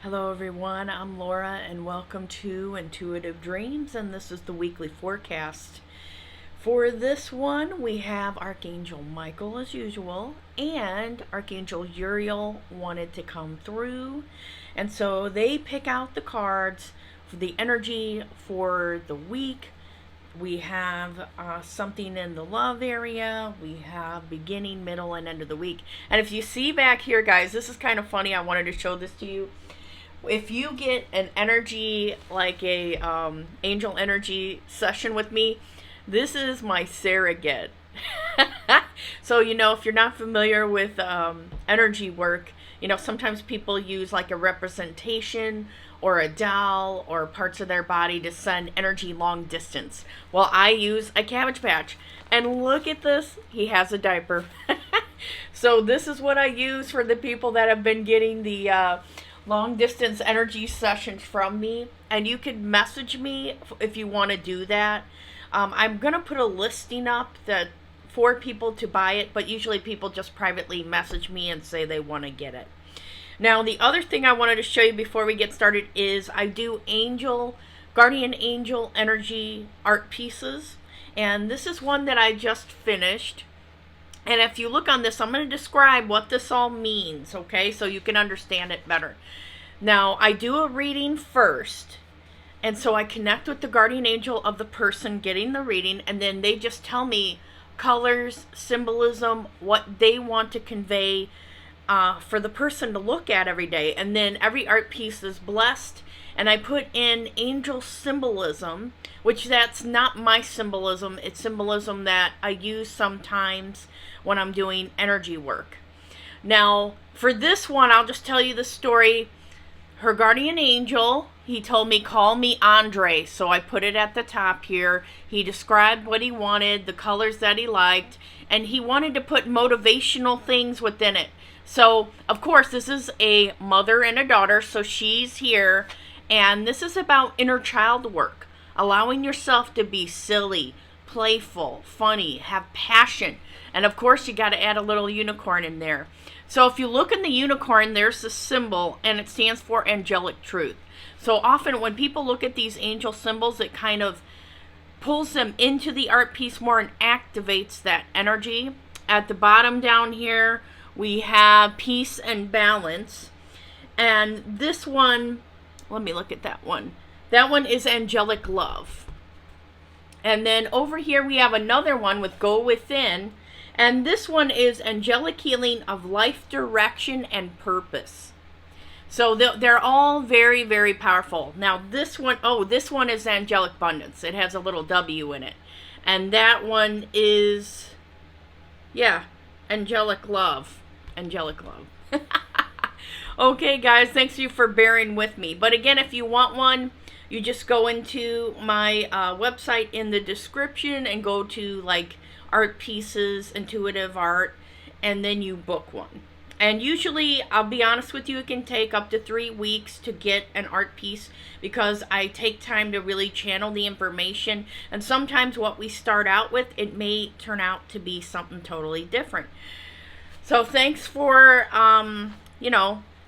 Hello, everyone. I'm Laura, and welcome to Intuitive Dreams. And this is the weekly forecast. For this one, we have Archangel Michael, as usual, and Archangel Uriel wanted to come through. And so they pick out the cards for the energy for the week. We have something in the love area. We have beginning, middle, and end of the week. And if you see back here, guys, this is kind of funny. I wanted to show this to you. If you get an energy, like a angel energy session with me, this is my surrogate. So, if you're not familiar with energy work, sometimes people use like a representation or a doll or parts of their body to send energy long distance. Well, I use a Cabbage Patch. And look at this. He has a diaper. So this is what I use for the people that have been getting the long distance energy sessions from me. And you can message me if you want to do that. I'm going to put a listing up that for people to buy it, but usually people just privately message me and say they want to get it. Now, the other thing I wanted to show you before we get started is I do guardian angel energy art pieces. And this is one that I just finished. And if you look on this, I'm going to describe what this all means, okay? So you can understand it better. Now, I do a reading first. And so I connect with the guardian angel of the person getting the reading. And then they just tell me colors, symbolism, what they want to convey for the person to look at every day. And then every art piece is blessed. And I put in angel symbolism, which that's not my symbolism. It's symbolism that I use sometimes when I'm doing energy work. Now, for this one, I'll just tell you the story. Her guardian angel, he told me, call me Andre. So I put it at the top here. He described what he wanted, the colors that he liked, and he wanted to put motivational things within it. So, of course, this is a mother and a daughter, so she's here. And this is about inner child work, allowing yourself to be silly, playful, funny, have passion. And of course, you got to add a little unicorn in there. So if you look in the unicorn, there's the symbol, and it stands for angelic truth. So often when people look at these angel symbols, it kind of pulls them into the art piece more and activates that energy. At the bottom down here, we have peace and balance. And this one, let me look at that one. That one is angelic love. And then over here we have another one with go within. And this one is angelic healing of life direction and purpose. So they're all very, very powerful. Now this one is angelic abundance. It has a little W in it. And that one is, angelic love. Angelic love. Okay, guys, thanks you for bearing with me. But again, if you want one, you just go into my website in the description and go to like art pieces, intuitive art, and then you book one. And usually, I'll be honest with you, it can take up to 3 weeks to get an art piece because I take time to really channel the information. And sometimes what we start out with, it may turn out to be something totally different. So thanks for,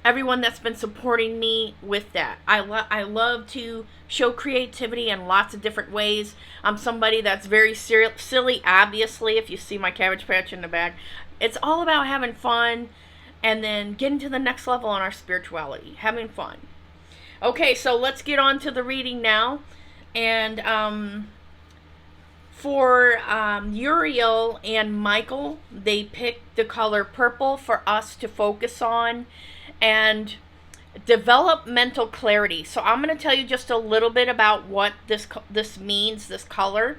everyone that's been supporting me with that. I love to show creativity in lots of different ways. I'm somebody that's very silly, obviously, if you see my Cabbage Patch in the back. It's all about having fun and then getting to the next level in our spirituality, having fun. Okay, so let's get on to the reading now. And for Uriel and Michael, they picked the color purple for us to focus on and develop mental clarity. So I'm going to tell you just a little bit about what this means, this color.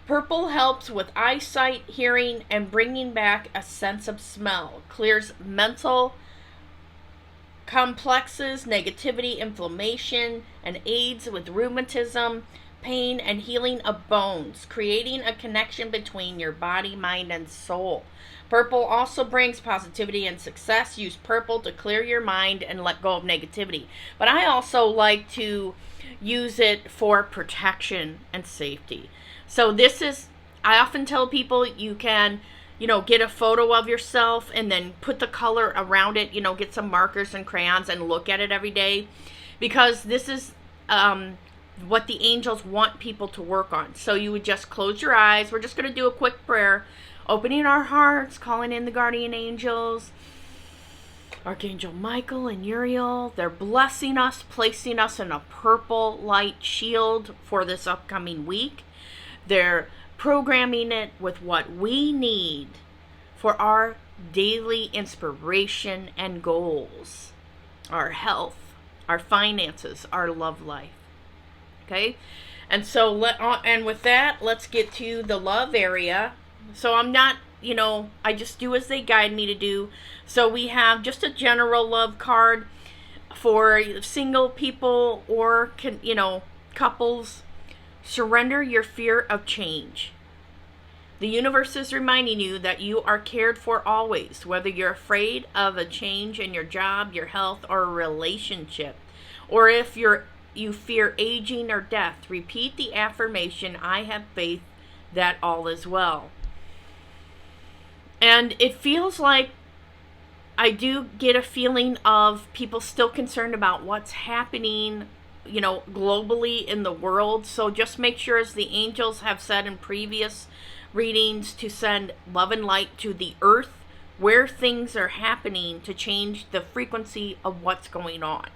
Purple helps with eyesight, hearing, and bringing back a sense of smell. Clears mental complexes, negativity, inflammation, and aids with rheumatism, pain, and healing of bones, creating a connection between your body, mind, and soul. Purple also brings positivity and success. Use purple to clear your mind and let go of negativity. But I also like to use it for protection and safety. So I often tell people you can get a photo of yourself and then put the color around it, get some markers and crayons and look at it every day, because this is what the angels want people to work on. So you would just close your eyes. We're just going to do a quick prayer, opening our hearts, calling in the guardian angels, Archangel Michael and Uriel. They're blessing us, placing us in a purple light shield for this upcoming week. They're programming it with what we need for our daily inspiration and goals, our health, our finances, our love life. Okay? And so and with that, let's get to the love area. So I'm not, I just do as they guide me to do. So we have just a general love card for single people or couples. Surrender your fear of change. The universe is reminding you that you are cared for always, whether you're afraid of a change in your job, your health, or a relationship, or if you fear aging or death. Repeat the affirmation, I have faith that all is well. And it feels like I do get a feeling of people still concerned about what's happening globally in the world. So just make sure, as the angels have said in previous readings, to send love and light to the earth where things are happening to change the frequency of what's going on.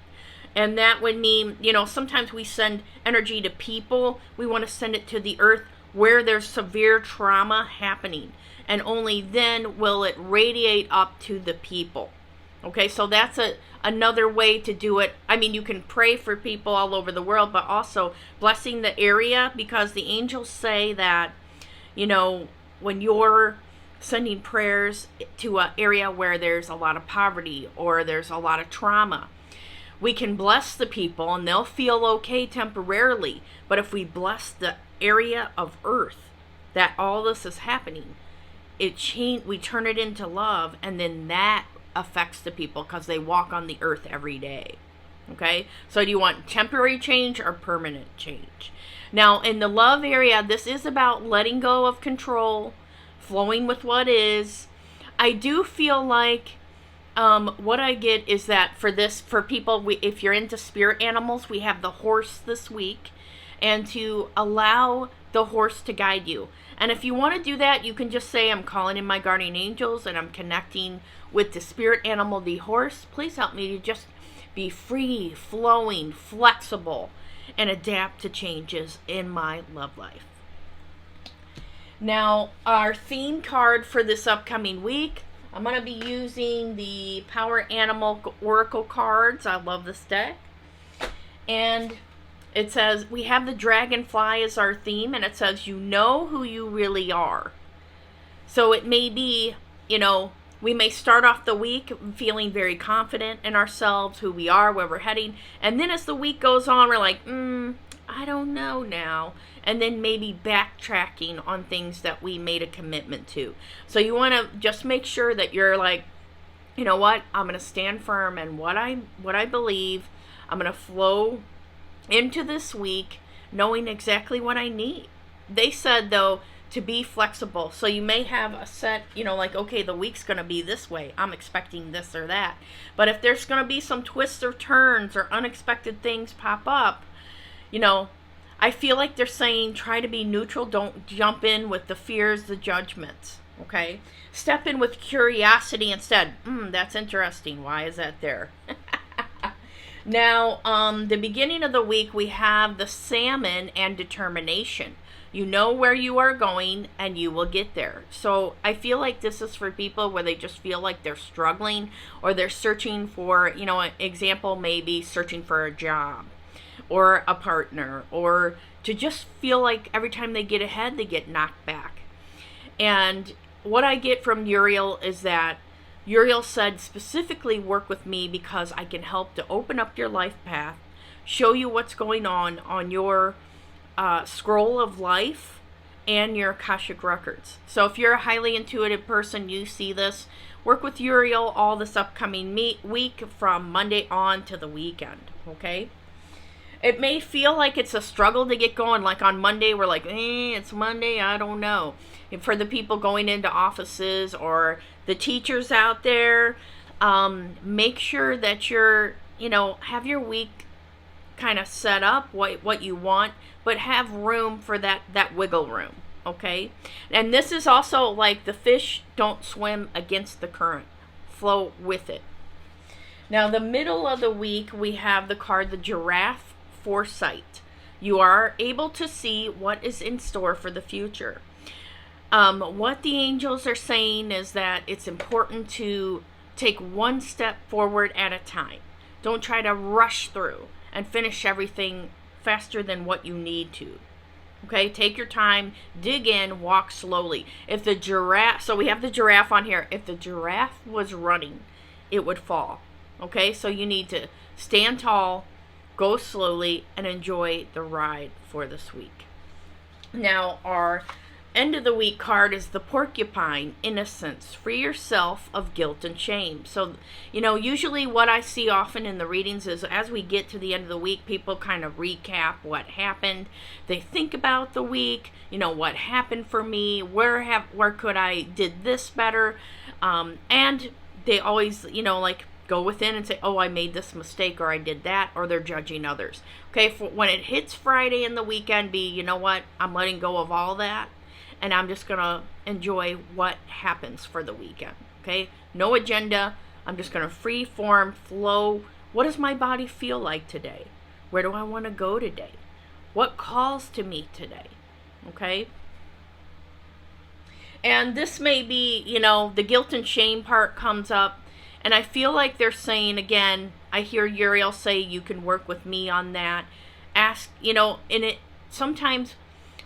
And that would mean, sometimes we send energy to people. We want to send it to the earth where there's severe trauma happening. And only then will it radiate up to the people. Okay, so that's another way to do it. I mean, you can pray for people all over the world, but also blessing the area, because the angels say that, when you're sending prayers to an area where there's a lot of poverty or there's a lot of trauma, we can bless the people and they'll feel okay temporarily. But if we bless the area of earth that all this is happening, we turn it into love, and then that affects the people because they walk on the earth every day. Okay, so do you want temporary change or permanent change? Now, in the love area, this is about letting go of control, flowing with what is. I do feel like what I get is that for people, if you're into spirit animals, we have the horse this week, and to allow the horse to guide you. And if you want to do that, you can just say, I'm calling in my guardian angels and I'm connecting with the spirit animal, the horse. Please help me to just be free, flowing, flexible, and adapt to changes in my love life. Now, our theme card for this upcoming week, I'm going to be using the Power Animal Oracle cards. I love this deck. And it says, we have the dragonfly as our theme, and it says, you know who you really are. So it may be, we may start off the week feeling very confident in ourselves, who we are, where we're heading. And then as the week goes on, we're like, I don't know now. And then maybe backtracking on things that we made a commitment to. So you want to just make sure that you're like, you know what? I'm going to stand firm in what I believe. I'm going to flow into this week knowing exactly what I need. They said, though, to be flexible. So you may have a set, like, okay, the week's going to be this way. I'm expecting this or that. But if there's going to be some twists or turns or unexpected things pop up, I feel like they're saying try to be neutral. Don't jump in with the fears, the judgments. Okay? Step in with curiosity instead. That's interesting. Why is that there? Now, the beginning of the week, we have the Salmon and Determination. You know where you are going, and you will get there. So I feel like this is for people where they just feel like they're struggling, or they're searching for, an example maybe searching for a job, or a partner, or to just feel like every time they get ahead, they get knocked back. And what I get from Uriel is that Uriel said, specifically work with me because I can help to open up your life path, show you what's going on your scroll of life and your Akashic records. So if you're a highly intuitive person, you see this, work with Uriel all this upcoming week from Monday on to the weekend, okay? It may feel like it's a struggle to get going. Like on Monday, we're like, it's Monday, I don't know. And for the people going into offices or the teachers out there, make sure that you're, have your week kind of set up what you want, but have room for that wiggle room. Okay? And this is also like the fish don't swim against the current. Flow with it. Now, the middle of the week, we have the card, the Giraffe Foresight. You are able to see what is in store for the future. What the angels are saying is that it's important to take one step forward at a time. Don't try to rush through and finish everything faster than what you need to. Okay, take your time, dig in, walk slowly. If the giraffe, so we have the giraffe on here. If the giraffe was running, it would fall. Okay, so you need to stand tall, go slowly, and enjoy the ride for this week. Now, our end of the week card is the Porcupine, Innocence. Free yourself of guilt and shame. So, usually what I see often in the readings is as we get to the end of the week, people kind of recap what happened. They think about the week, what happened for me, where could I did this better, and they always, go within and say, oh, I made this mistake, or I did that, or they're judging others. Okay, when it hits Friday and the weekend, you know what, I'm letting go of all that, and I'm just going to enjoy what happens for the weekend. Okay, no agenda. I'm just going to free form, flow. What does my body feel like today? Where do I want to go today? What calls to me today? Okay. And this may be, the guilt and shame part comes up. And I feel like they're saying, again, I hear Uriel say, you can work with me on that. Ask, sometimes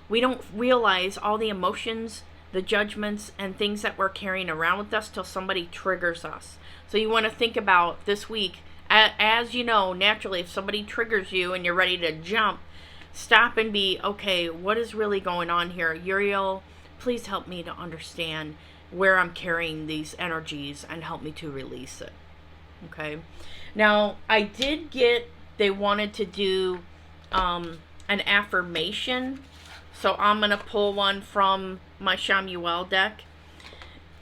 we don't realize all the emotions, the judgments, and things that we're carrying around with us till somebody triggers us. So you want to think about this week, as naturally, if somebody triggers you and you're ready to jump, stop and be, okay, what is really going on here? Uriel, please help me to understand where I'm carrying these energies and help me to release it. Okay. Now, I did they wanted to do an affirmation. So I'm going to pull one from my Chamuel deck.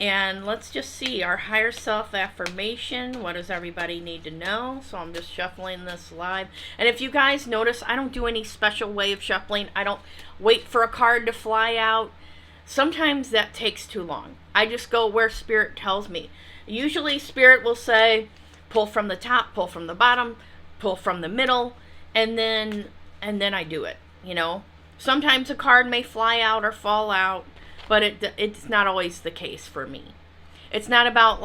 And let's just see our higher self affirmation. What does everybody need to know? So I'm just shuffling this live. And if you guys notice, I don't do any special way of shuffling. I don't wait for a card to fly out. Sometimes that takes too long. I just go where Spirit tells me. Usually Spirit will say, pull from the top, pull from the bottom, pull from the middle, and then I do it, Sometimes a card may fly out or fall out, but it's not always the case for me. It's not about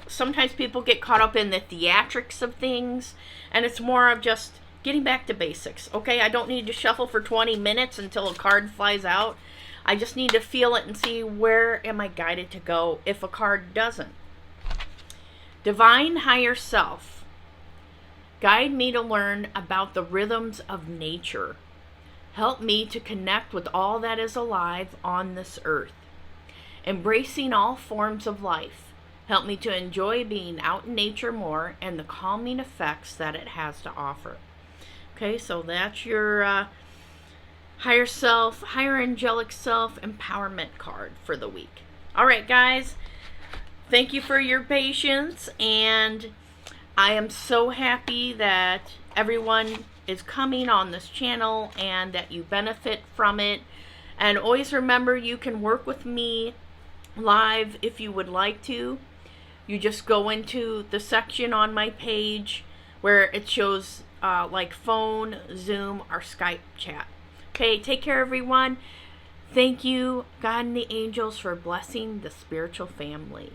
sometimes people get caught up in the theatrics of things, and it's more of just getting back to basics. Okay, I don't need to shuffle for 20 minutes until a card flies out. I just need to feel it and see where am I guided to go if a card doesn't. Divine Higher Self, guide me to learn about the rhythms of nature. Help me to connect with all that is alive on this earth. Embracing all forms of life. Help me to enjoy being out in nature more and the calming effects that it has to offer. Okay, so that's your higher self, higher angelic self empowerment card for the week. All right, guys, thank you for your patience, and I am so happy that everyone is coming on this channel and that you benefit from it. And always remember, you can work with me live if you would like to. You just go into the section on my page where it shows like phone, Zoom, or Skype chat. Okay, take care, everyone. Thank you, God and the angels, for blessing the spiritual family.